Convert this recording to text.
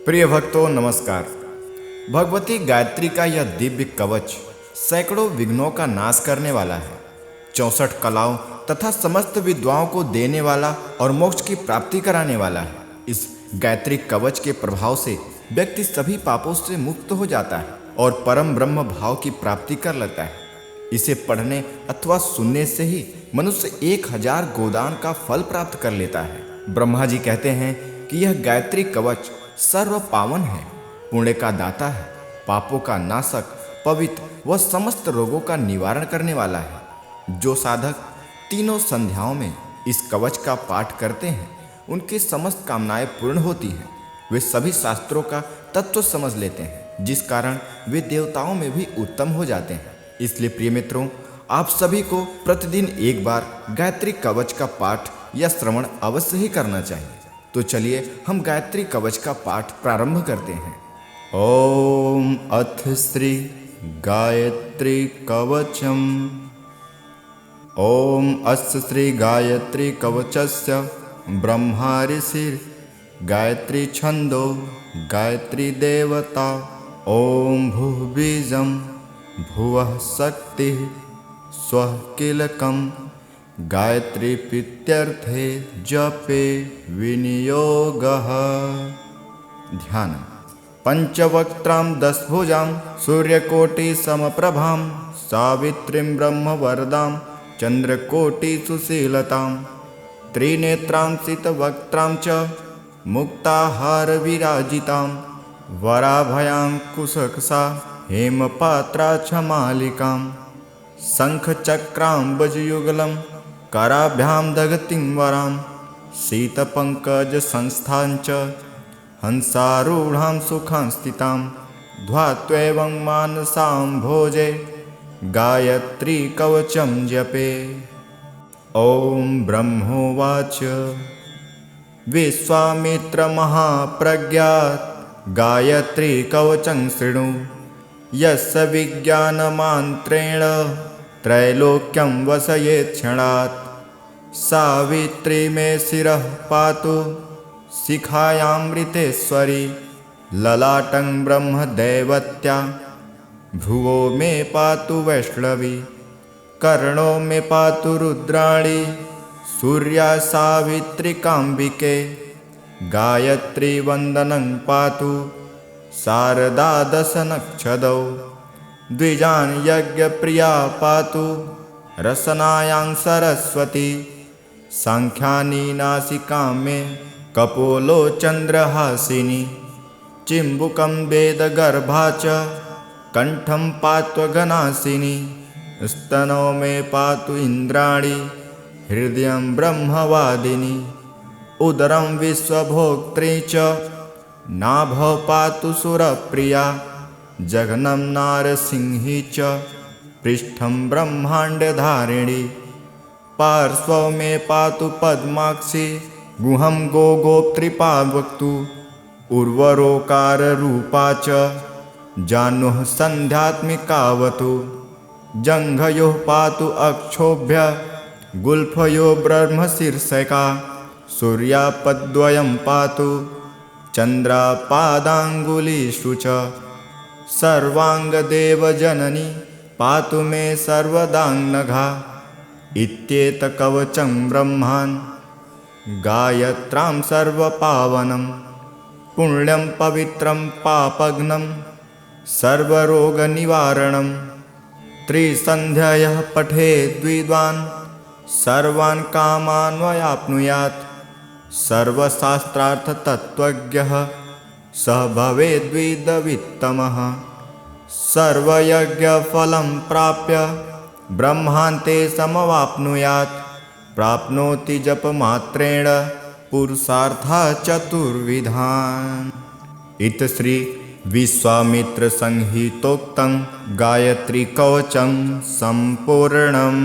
प्रिय भक्तों नमस्कार। भगवती गायत्री का यह दिव्य कवच सैकड़ों विघ्नों का नाश करने वाला है, 64 कलाओं तथा समस्त विद्वाओं को देने वाला और मोक्ष की प्राप्ति कराने वाला है। इस गायत्री कवच के प्रभाव से व्यक्ति सभी पापों से मुक्त हो जाता है और परम ब्रह्म भाव की प्राप्ति कर लेता है। इसे पढ़ने अथवा सुनने से ही मनुष्य 1000 गोदान का फल प्राप्त कर लेता है। ब्रह्मा जी कहते हैं कि यह गायत्री कवच सर्व पावन है, पुण्य का दाता है, पापों का नाशक, पवित्र व समस्त रोगों का निवारण करने वाला है। जो साधक तीनों संध्याओं में इस कवच का पाठ करते हैं उनकी समस्त कामनाएं पूर्ण होती हैं। वे सभी शास्त्रों का तत्व समझ लेते हैं, जिस कारण वे देवताओं में भी उत्तम हो जाते हैं। इसलिए प्रिय मित्रों, आप सभी को प्रतिदिन एक बार गायत्री कवच का पाठ या श्रवण अवश्य ही करना चाहिए। तो चलिए हम गायत्री कवच का पाठ प्रारंभ करते हैं। ओम अथ श्री गायत्री कवचम। ओम अस्य श्री गायत्री कवचस्य ब्रह्मा ऋषिर् गायत्री छंदो गायत्री देवता। ओम भूः बीजं भुवः शक्तिः स्वः कीलकम् गायत्री प्रीत्यर्थे जपे विनियोगः। ध्यान। पंचवक्त्रां दशभुजां सूर्यकोटिसमप्रभां सावित्रीं ब्रह्मवरदां चन्द्रकोटिसुशीलतां त्रिनेत्रां शीतवक्त्रां च मुक्ताहारविराजितां वराभयाङ्कुशकसा हेमपात्रा च मालिकां शङ्खचक्राम्बुजयुगलं कराभ्यां दगतिं वरां शीतपङ्कजसंस्थां च हंसारूढां सुखां स्थितां ध्यात्वैवं मानसां भोजे गायत्री कवचं जपे। ॐ ब्रह्मोवाच विश्वामित्रमहाप्रज्ञात् गायत्री कवचं शृणु यस्य विज्ञानमान्त्रेण त्रैलोक्यं वसयेत् क्षणात्। सावित्री मे शिरः पातु शिखायामृतेश्वरी ललाटं ब्रह्मदैवत्या भ्रुवो मे पातु वैष्णवी कर्णो मे पातु रुद्राणी सूर्या सावित्रिकाम्बिके गायत्री वन्दनं पातु शारदा दशनक्षदौ द्विजान् यज्ञप्रिया पातु रसनायां सरस्वती सांख्यानि नासिकां मे कपोलो चन्द्रहासिनी चिम्बुकं वेदगर्भा च कण्ठं पात्वगनासिनी स्तनौ मे पातु इन्द्राणी हृदयं ब्रह्मवादिनी उदरं विश्वभोक्त्री च नाभौ पातु सुरप्रिया जघनं नारसिंही च पृष्ठं ब्रह्माण्डधारिणी पार्श्वौ मे पातु पद्माक्षी गुहं गोगोत्रीपावक्तु उर्वरोकाररूपा च जानुः सन्ध्यात्मिकावतु जङ्घयोः पातु अक्षोभ्य गुल्फयो ब्रह्मशीर्षका सूर्यापद्वयं पातु चन्द्रापादाङ्गुलीषु च सर्वाङ्गदेवजननी पातु मे सर्वदाङ्नघा इत्येतकवचं ब्रह्मान् गायत्रां सर्वपावनं पुण्यं पवित्रं पापघ्नं सर्वरोगनिवारणं त्रिसन्ध्ययः पठेद् विद्वान् सर्वान् कामान् वयाप्नुयात् सर्वशास्त्रार्थतत्त्वज्ञः सः भवेद्विदवित्तमः सर्वयज्ञफलं प्राप्य ब्रह्मान्ते समवाप्नुयात् प्राप्नोति जपमात्रेण पुरुषार्था चतुर्विधान्। इति श्री विश्वामित्र संहितोक्तं गायत्री कवचं सम्पूर्णम्।